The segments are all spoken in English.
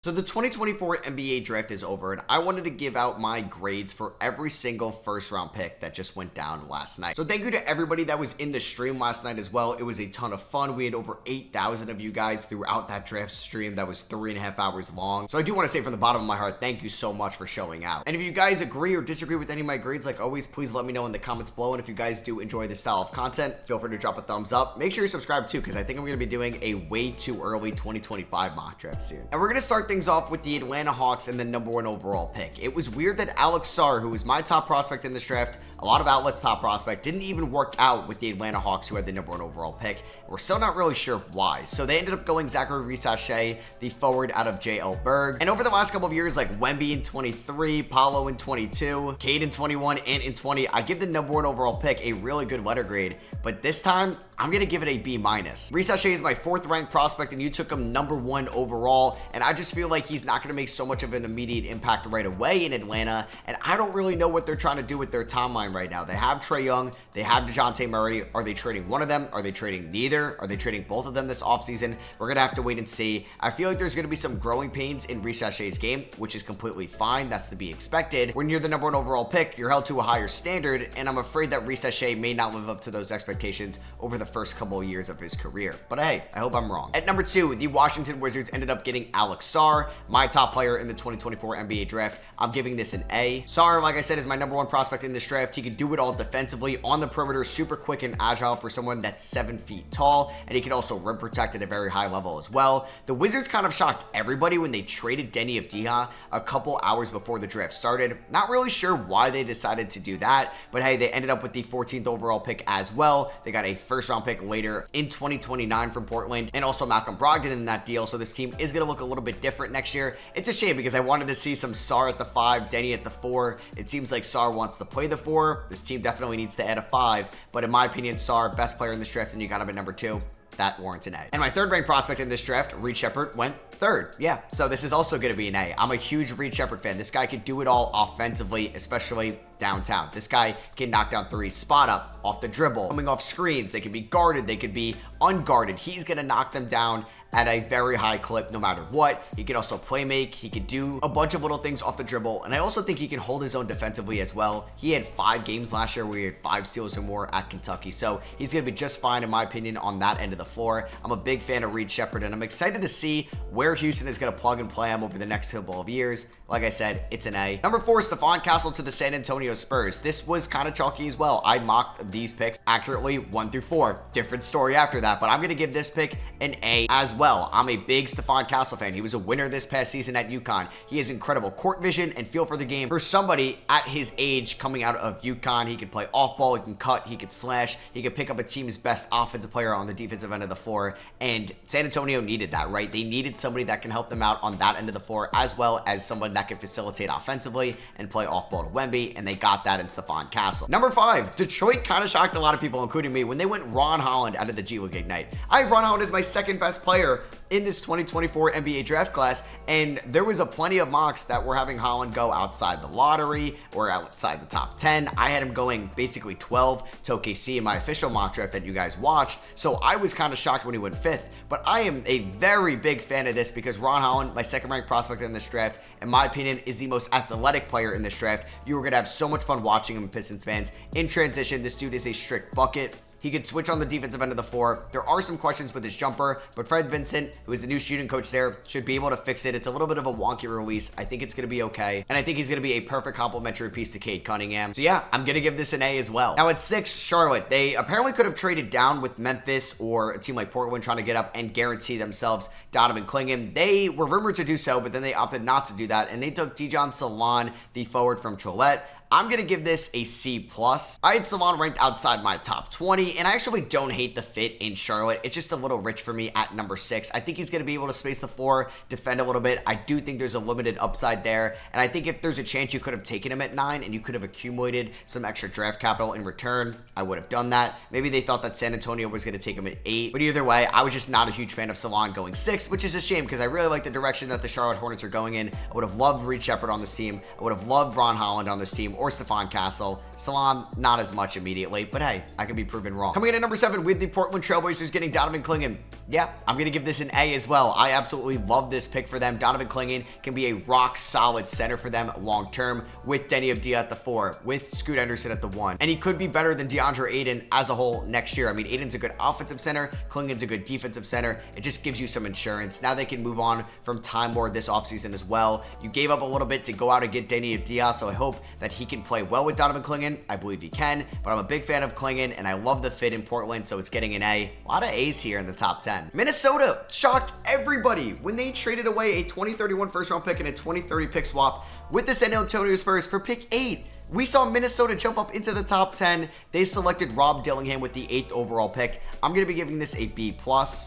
So the 2024 NBA draft is over, and I wanted to give out my grades for every single first round pick that just went down last night. So thank you to everybody that was in the stream last night as well. It was a ton of fun. We had over 8,000 of you guys throughout that draft stream that was 3.5 hours long. So I do want to say from the bottom of my heart, thank you so much for showing out. And if you guys agree or disagree with any of my grades, like always, please let me know in the comments below. And if you guys do enjoy this style of content, feel free to drop a thumbs up. Make sure you're subscribed too, because I think I'm going to be doing a way too early 2025 mock draft soon. And we're going to start things off with the Atlanta Hawks and the #1 overall pick. It was weird that Alex Sarr, who was my top prospect in this draft, a lot of outlets' top prospect, didn't even work out with the Atlanta Hawks, who had the #1 overall pick. We're still not really sure why. So they ended up going Zachary Risache, the forward out of JL Berg. And over the last couple of years, like Wemby in 23, Paolo in 22, Cade in 21, and in 20, I give the #1 overall pick a really good letter grade. But this time, I'm going to give it a B-. Risache is my 4th ranked prospect, and you took him #1 overall, and I just feel like he's not going to make so much of an immediate impact right away in Atlanta, and I don't really know what they're trying to do with their timeline right now. They have Trae Young, they have DeJounte Murray. Are they trading one of them? Are they trading neither? Are they trading both of them this offseason? We're going to have to wait and see. I feel like there's going to be some growing pains in Risache's game, which is completely fine. That's to be expected. When you're the #1 overall pick, you're held to a higher standard, and I'm afraid that Risache may not live up to those expectations over the first couple of years of his career. But hey, I hope I'm wrong. At #2, the Washington Wizards ended up getting Alex Sarr, my top player in the 2024 NBA draft. I'm giving this an A. Sarr, like I said, is my #1 prospect in this draft. He can do it all defensively, on the perimeter, super quick and agile for someone that's 7 feet tall, and he can also rim protect at a very high level as well. The Wizards kind of shocked everybody when they traded Denny Avdija a couple hours before the draft started. Not really sure why they decided to do that, but hey, they ended up with the 14th overall pick as well. They got a first-round pick later in 2029 from Portland, and also Malcolm Brogdon in that deal, so this team is going to look a little bit different next year. It's a shame because I wanted to see some Sarr at the 5, Denny at the 4. It seems like Sarr wants to play the 4. This team definitely needs to add a 5, but in my opinion, Sarr, best player in this draft, and you got him at #2. That warrants an A. And my 3rd ranked prospect in this draft, Reed Sheppard, went 3rd. Yeah, so this is also going to be an A. I'm a huge Reed Sheppard fan. This guy could do it all offensively, especially downtown. This guy can knock down threes, spot up, off the dribble, coming off screens. They could be guarded, they could be unguarded. He's going to knock them down at a very high clip no matter what. He can also play make. He could do a bunch of little things off the dribble, and I also think he can hold his own defensively as well. He had 5 games last year where he had 5 steals or more at Kentucky, so he's going to be just fine in my opinion on that end of the floor. I'm a big fan of Reed Sheppard, and I'm excited to see where Houston is going to plug and play him over the next couple of years. Like I said, it's an A. #4, Stephon Castle to the San Antonio Spurs. This was kind of chalky as well. I mocked these picks accurately 1 through 4. Different story after that, but I'm going to give this pick an A as well. I'm a big Stephon Castle fan. He was a winner this past season at UConn. He has incredible court vision and feel for the game. For somebody at his age coming out of UConn, he could play off ball, he can cut, he could slash, he could pick up a team's best offensive player on the defensive end of the floor, and San Antonio needed that, right? They needed somebody that can help them out on that end of the floor, as well as someone that can facilitate offensively and play off ball to Wemby, and they got that in Stephon Castle. #5, Detroit kind of shocked a lot of people, including me, when they went Ron Holland out of the G League Ignite. I have Ron Holland as my 2nd best player in this 2024 NBA draft class, and there was a plenty of mocks that were having Holland go outside the lottery or outside the top 10. I had him going basically 12 to OKC in my official mock draft that you guys watched, so I was kind of shocked when he went 5th, but I am a very big fan of this because Ron Holland, my 2nd ranked prospect in this draft, in my opinion, is the most athletic player in this draft. You were going to have so much fun watching him, Pistons fans. In transition, this dude is a strict bucket. He could switch on the defensive end of the floor. There are some questions with his jumper, but Fred Vincent, who is the new shooting coach there, should be able to fix it. It's a little bit of a wonky release. I think it's going to be okay, and I think he's going to be a perfect complementary piece to Cade Cunningham. So yeah, I'm going to give this an A as well. Now at 6, Charlotte. They apparently could have traded down with Memphis or a team like Portland trying to get up and guarantee themselves Donovan Clingan. They were rumored to do so, but then they opted not to do that, and they took Dijon Salon, the forward from Trillette. I'm going to give this a C+. I had Salon ranked outside my top 20, and I actually don't hate the fit in Charlotte. It's just a little rich for me at #6. I think he's going to be able to space the floor, defend a little bit. I do think there's a limited upside there, and I think if there's a chance you could have taken him at 9 and you could have accumulated some extra draft capital in return, I would have done that. Maybe they thought that San Antonio was going to take him at 8, but either way, I was just not a huge fan of Salon going 6, which is a shame because I really like the direction that the Charlotte Hornets are going in. I would have loved Reed Sheppard on this team. I would have loved Ron Holland on this team, or Stephon Castle. Salon, not as much immediately, but hey, I can be proven wrong. Coming in at #7, we have the Portland Trailblazers getting Donovan Clingan. Yeah, I'm going to give this an A as well. I absolutely love this pick for them. Donovan Clingan can be a rock solid center for them long term with Denny Avdia at the 4, with Scoot Henderson at the 1. And he could be better than DeAndre Ayton as a whole next year. I mean, Ayton's a good offensive center. Clingan's a good defensive center. It just gives you some insurance. Now they can move on from Time Lord this offseason as well. You gave up a little bit to go out and get Denny Avdia, so I hope that he can play well with Donovan Clingan. I believe he can, but I'm a big fan of Clingan, and I love the fit in Portland, so it's getting an A. A lot of A's here in the top 10. Minnesota shocked everybody when they traded away a 2031 first round pick and a 2030 pick swap with the San Antonio Spurs for pick 8. We saw Minnesota jump up into the top 10. They selected Rob Dillingham with the 8th overall pick. I'm going to be giving this a B+.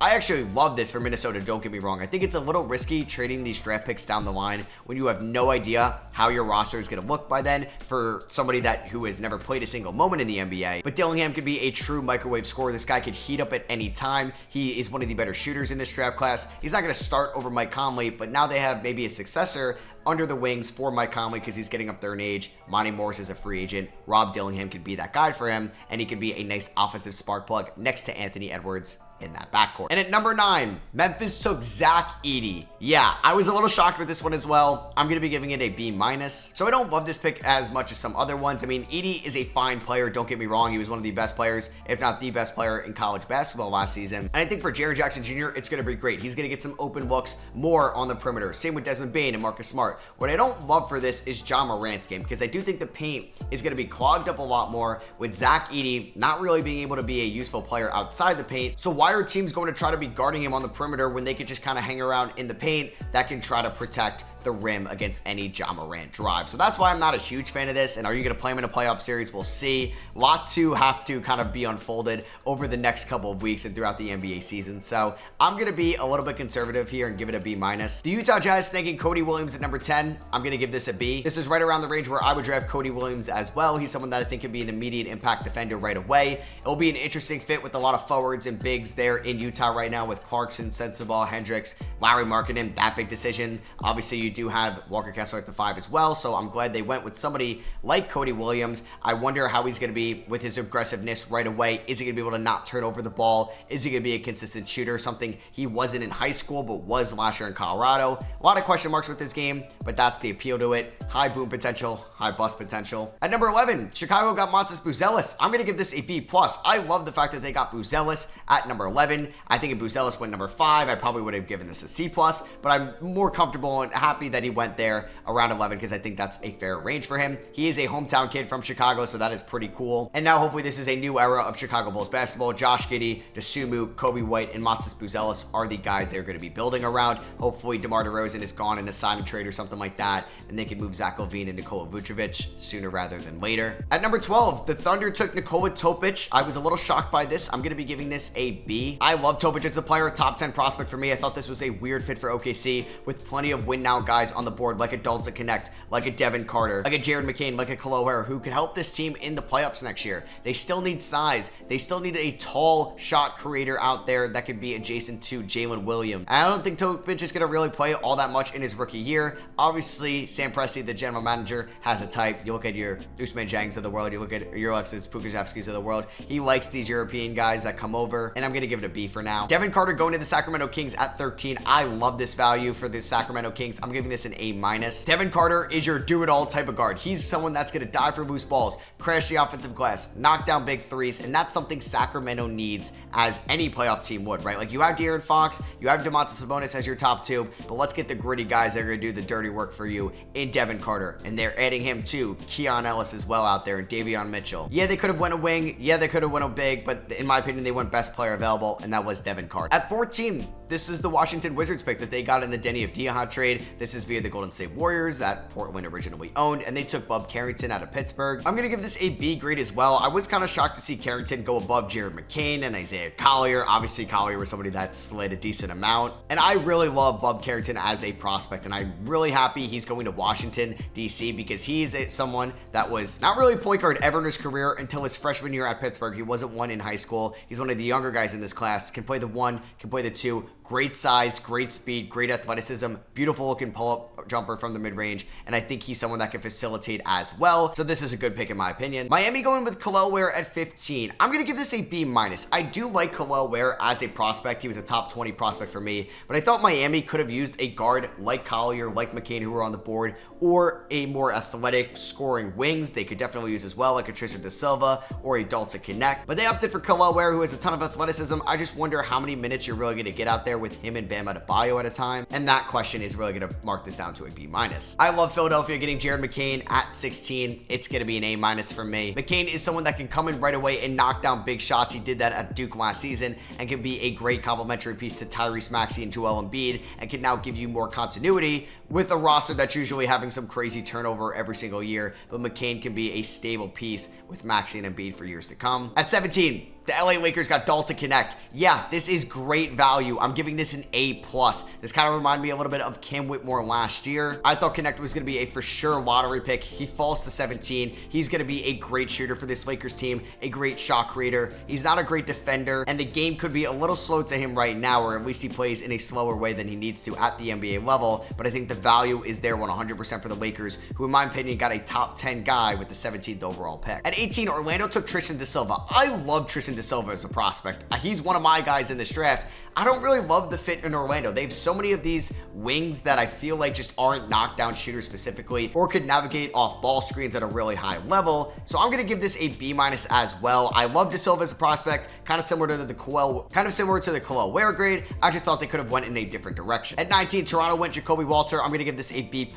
I actually love this for Minnesota, don't get me wrong. I think it's a little risky trading these draft picks down the line when you have no idea how your roster is going to look by then for somebody who has never played a single moment in the NBA. But Dillingham could be a true microwave scorer. This guy could heat up at any time. He is one of the better shooters in this draft class. He's not going to start over Mike Conley, but now they have maybe a successor under the wings for Mike Conley because he's getting up there in age. Monty Morris is a free agent. Rob Dillingham could be that guy for him, and he could be a nice offensive spark plug next to Anthony Edwards in that backcourt. And at number 9, Memphis took Zach Edey. Yeah, I was a little shocked with this one as well. I'm going to be giving it a B-. So I don't love this pick as much as some other ones. I mean, Edey is a fine player. Don't get me wrong. He was one of the best players, if not the best player in college basketball last season. And I think for Jaren Jackson Jr., it's going to be great. He's going to get some open looks more on the perimeter. Same with Desmond Bane and Marcus Smart. What I don't love for this is Ja Morant's game because I do think the paint is going to be clogged up a lot more with Zach Edey not really being able to be a useful player outside the paint. So why are teams going to try to be guarding him on the perimeter when they could just kind of hang around in the paint that can try to protect the rim against any Ja Morant drive? So that's why I'm not a huge fan of this. And are you going to play him in a playoff series? We'll see. Lot to have to kind of be unfolded over the next couple of weeks and throughout the NBA season. So I'm going to be a little bit conservative here and give it a B-. The Utah Jazz thinking Cody Williams at number 10. I'm going to give this a B. This is right around the range where I would draft Cody Williams as well. He's someone that I think could be an immediate impact defender right away. It'll be an interesting fit with a lot of forwards and bigs there in Utah right now with Clarkson, Sensabaugh, Hendricks, Larry Markkinen. That big decision. Obviously, you do have Walker Kessler at the 5 as well, so I'm glad they went with somebody like Cody Williams. I wonder how he's going to be with his aggressiveness right away. Is he going to be able to not turn over the ball? Is he going to be a consistent shooter? Something he wasn't in high school, but was last year in Colorado. A lot of question marks with this game, but that's the appeal to it. High boom potential, high bust potential. At number 11, Chicago got Montes Buzelis. I'm going to give this a B+. I love the fact that they got Buzelis at number 11. I think if Buzelis went number 5, I probably would have given this a C+, but I'm more comfortable and happy that he went there around 11 because I think that's a fair range for him. He is a hometown kid from Chicago, so that is pretty cool. And now hopefully this is a new era of Chicago Bulls basketball. Josh Giddey, Dosunmu, Kobe White, and Montes Buzelis are the guys they're going to be building around. Hopefully DeMar DeRozan is gone in a signing trade or something like that, and they can move Zach LaVine and Nikola Vucevic sooner rather than later. At number 12, the Thunder took Nikola Topic. I was a little shocked by this. I'm going to be giving this a B. I love Topic as a player, top 10 prospect for me. I thought this was a weird fit for OKC with plenty of win now guys on the board like a Dalton Connect, like a Devin Carter, like a Jared McCain, like a Khalil Ware, who can help this team in the playoffs next year. They still need size. They still need a tall shot creator out there that could be adjacent to Jalen Williams. And I don't think Topic is going to really play all that much in his rookie year. Obviously, Sam Presti, the general manager, has a type. You look at your Ousmane Jangs of the world, you look at your Alexis Pukaszewskis of the world. He likes these European guys that come over, and I'm going to give it a B for now. Devin Carter going to the Sacramento Kings at 13. I love this value for the Sacramento Kings. I'm giving this an A-. Devin Carter is your do-it-all type of guard. He's someone that's going to die for loose balls, crash the offensive glass, knock down big threes, and that's something Sacramento needs as any playoff team would, right? Like you have De'Aaron Fox, you have Domantas Sabonis as your top 2, but let's get the gritty guys that are going to do the dirty work for you in Devin Carter, and they're adding him to Keon Ellis as well out there and Davion Mitchell. Yeah, they could have went a wing. Yeah, they could have went a big, but in my opinion, they went best player available, and that was Devin Carter. At 14, this is the Washington Wizards pick that they got in the Denny Avdia trade. This is via the Golden State Warriors that Portland originally owned, and they took Bub Carrington out of Pittsburgh. I'm going to give this a B grade as well. I was kind of shocked to see Carrington go above Jared McCain and Isaiah Collier. Obviously, Collier was somebody that slid a decent amount, and I really love Bub Carrington as a prospect, and I'm really happy he's going to Washington, D.C. because he's someone that was not really a point guard ever in his career until his freshman year at Pittsburgh. He wasn't one in high school. He's one of the younger guys in this class. Can play the 1, can play the 2. Great size, great speed, great athleticism, beautiful looking pull-up jumper from the mid-range, and I think he's someone that can facilitate as well. So this is a good pick in my opinion. Miami going with Kel'el Ware at 15. I'm going to give this a B-. I do like Kel'el Ware as a prospect. He was a top 20 prospect for me, but I thought Miami could have used a guard like Collier, like McCain, who were on the board, or a more athletic scoring wings they could definitely use as well, like a Tristan Da Silva or a Dalton Connect. But they opted for Kel'el Ware, who has a ton of athleticism. I just wonder how many minutes you're really going to get out there with him and Bam Adebayo at a time, and that question is really going to mark this down to a B-. I love Philadelphia getting Jared McCain at 16. It's going to be an A- for me. McCain is someone that can come in right away and knock down big shots. He did that at Duke last season and can be a great complementary piece to Tyrese Maxey and Joel Embiid, and can now give you more continuity with a roster that's usually having some crazy turnover every single year. But McCain can be a stable piece with Maxey and Embiid for years to come. At 17, the LA Lakers got Dalton Connect. Yeah, this is great value. I'm giving this an A+. This kind of reminded me a little bit of Cam Whitmore last year. I thought Connect was going to be a for sure lottery pick. He falls to 17. He's going to be a great shooter for this Lakers team, a great shot creator. He's not a great defender, and the game could be a little slow to him right now, or at least he plays in a slower way than he needs to at the NBA level. But I think the value is there 100% for the Lakers, who in my opinion got a top 10 guy with the 17th overall pick. At 18, Orlando took Tristan Da Silva. I love Tristan Da Silva as a prospect. He's one of my guys in this draft. I don't really love the fit in Orlando. They have so many of these wings that I feel like just aren't knockdown shooters specifically, or could navigate off ball screens at a really high level. So I'm going to give this a B- as well. I love Da Silva as a prospect, kind of similar to the Kel'el Ware grade. I just thought they could have went in a different direction. At 19, Toronto went Jacoby Walter. I'm going to give this a B+.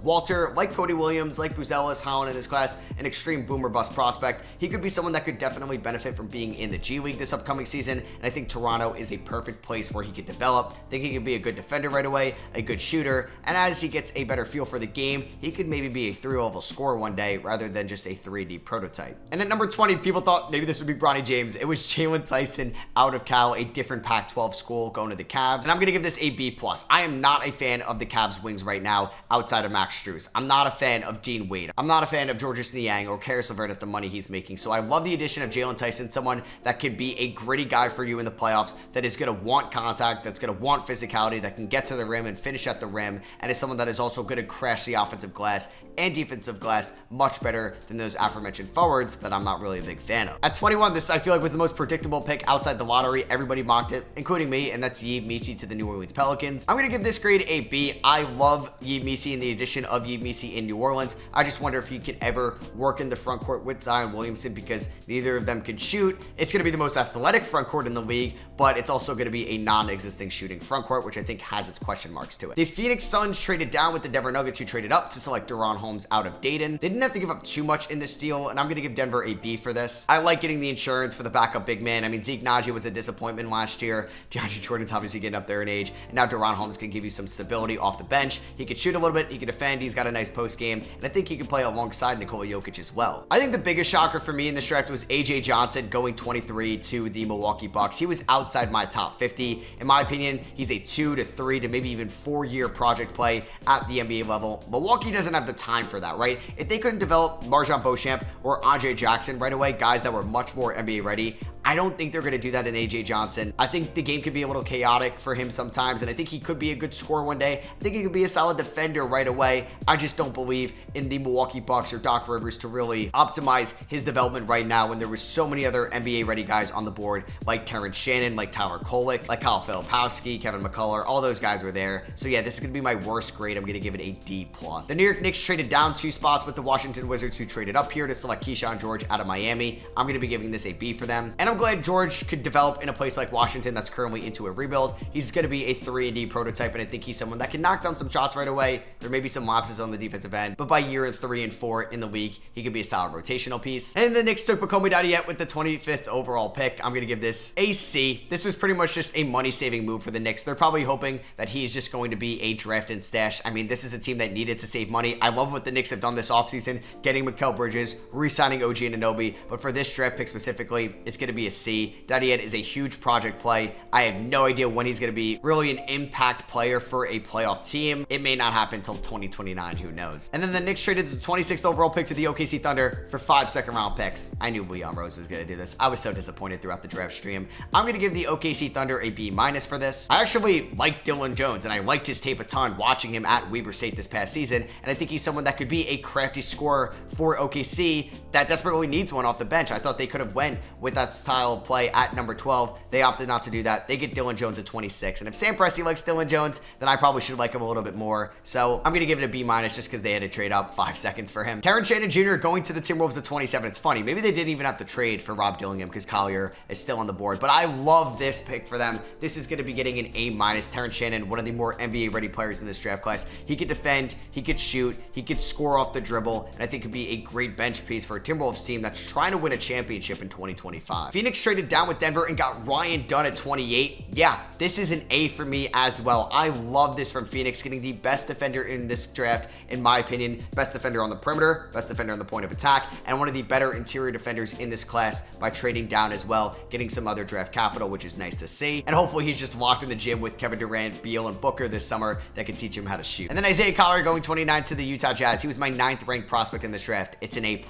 Walter, like Cody Williams, like Buzelis, Holland in this class, an extreme boomer bust prospect. He could be someone that could definitely benefit from being in the G League this upcoming season, and I think Toronto is a perfect place where he could develop. I think he could be a good defender right away, a good shooter, and as he gets a better feel for the game, he could maybe be a 3-level scorer one day rather than just a 3D prototype. And at number 20, people thought maybe this would be Bronny James. It was Jalen Tyson out of Cal, a different Pac-12 school, going to the Cavs, and I'm going to give this a B+. I am not a fan of the Cavs wings right now outside of Max Strus. I'm not a fan of Dean Wade. I'm not a fan of Georges Niang or Karis LeVert at the money he's making. So I love the addition of Jalen Tyson, someone that could be a gritty guy for you in the playoffs, that is going to want contact, that's going to want physicality, that can get to the rim and finish at the rim, and is someone that is also going to crash the offensive glass and defensive glass much better than those aforementioned forwards that I'm not really a big fan of. At 21, this I feel like was the most predictable pick outside the lottery. Everybody mocked it, including me, and that's Yves Missi to the New Orleans Pelicans. I'm going to give this grade a B. I love Yves Missi and the addition of Yves Missi in New Orleans. I just wonder if he could ever work in the front court with Zion Williamson, because neither of them can shoot. It's going to be the most athletic front court in the league, but it's also going to be a non-existing shooting front court, which I think has its question marks to it. The Phoenix Suns traded down with the Denver Nuggets, who traded up to select De'Ron Holmes out of Dayton. They didn't have to give up too much in this deal, and I'm going to give Denver a B for this. I like getting the insurance for the backup big man. I mean, Zeke Naji was a disappointment last year. DeAndre Jordan's obviously getting up there in age, and now De'Ron Holmes can give you some stability off the bench. He could shoot a little bit, he could defend, he's got a nice post game, and I think he could play alongside Nikola Jokic as well. I think the biggest shocker for me in this draft was AJ Johnson going 23 to the Milwaukee Bucks. He was outside my top 50. In my opinion, he's a 2 to 3 to maybe even 4-year project play at the NBA level. Milwaukee doesn't have the time for that, right? If they couldn't develop Marjon Beauchamp or Andre Jackson right away, guys that were much more NBA ready, I don't think they're going to do that in AJ Johnson. I think the game could be a little chaotic for him sometimes, and I think he could be a good scorer one day. I think he could be a solid defender right away. I just don't believe in the Milwaukee Bucks or Doc Rivers to really optimize his development right now when there was so many other NBA-ready guys on the board, like Terrence Shannon, like Tyler Kolek, like Kyle Filipowski, Kevin McCullough. All those guys were there. So yeah, this is going to be my worst grade. I'm going to give it a D+. The New York Knicks traded down 2 spots with the Washington Wizards, who traded up here to select Keyshawn George out of Miami. I'm going to be giving this a B for them. And I'm glad George could develop in a place like Washington that's currently into a rebuild. He's going to be a 3-and-D prototype, and I think he's someone that can knock down some shots right away. There may be some lapses on the defensive end, but by year 3 and 4 in the league, he could be a solid rotational piece. And the Knicks took Bakomi Diet with the 25th overall pick. I'm going to give this a C. This was pretty much just a money-saving move for the Knicks. They're probably hoping that he's just going to be a draft and stash. I mean, this is a team that needed to save money. I love what the Knicks have done this offseason, getting Mikal Bridges, re-signing OG Anunoby, but for this draft pick specifically, it's going to be a C. Daddy Ed is a huge project play. I have no idea when he's going to be really an impact player for a playoff team. It may not happen until 2029, who knows. And then the Knicks traded the 26th overall pick to the OKC Thunder for 5 second-round picks. I knew Leon Rose was going to do this. I was so disappointed throughout the draft stream. I'm going to give the OKC Thunder a B- for this. I actually like Dylan Jones, and I liked his tape a ton watching him at Weber State this past season, and I think he's someone that could be a crafty scorer for OKC that desperately needs one off the bench. I thought they could have went with that style of play at number 12. They opted not to do that. They get Dylan Jones at 26, and if Sam Presti likes Dylan Jones, then I probably should like him a little bit more. So I'm going to give it a B- just because they had to trade up 5 seconds for him. Terrence Shannon Jr. going to the Timberwolves at 27. It's funny. Maybe they didn't even have to trade for Rob Dillingham because Collier is still on the board, but I love this pick for them. This is going to be getting an A-. Terrence Shannon, one of the more NBA-ready players in this draft class. He could defend, he could shoot, he could score off the dribble, and I think could be a great bench piece for a Timberwolves team that's trying to win a championship in 2025. Phoenix traded down with Denver and got Ryan Dunn at 28. Yeah, this is an A for me as well. I love this from Phoenix, getting the best defender in this draft, in my opinion. Best defender on the perimeter, best defender on the point of attack, and one of the better interior defenders in this class by trading down as well, getting some other draft capital, which is nice to see. And hopefully he's just locked in the gym with Kevin Durant, Beal, and Booker this summer that can teach him how to shoot. And then Isaiah Collier going 29 to the Utah Jazz. He was my 9th ranked prospect in this draft. It's an A+.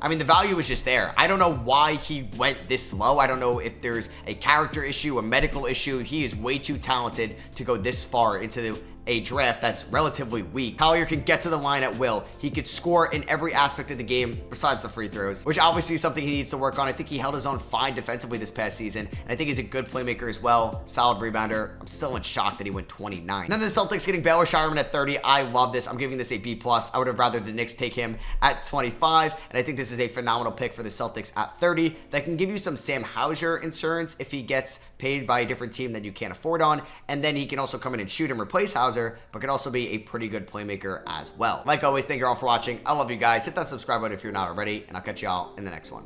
I mean, the value was just there. I don't know why he went this low. I don't know if there's a character issue, a medical issue. He is way too talented to go this far into a draft that's relatively weak. Collier can get to the line at will. He could score in every aspect of the game besides the free throws, which obviously is something he needs to work on. I think he held his own fine defensively this past season, and I think he's a good playmaker as well. Solid rebounder. I'm still in shock that he went 29. And then the Celtics getting Baylor Shireman at 30. I love this. I'm giving this a B+. I would have rather the Knicks take him at 25, and I think this is a phenomenal pick for the Celtics at 30 that can give you some Sam Hauser insurance if he gets paid by a different team that you can't afford on, and then he can also come in and shoot and replace Hauser, but can also be a pretty good playmaker as well. Like always, thank you all for watching. I love you guys. Hit that subscribe button if you're not already, and I'll catch y'all in the next one.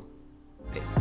Peace.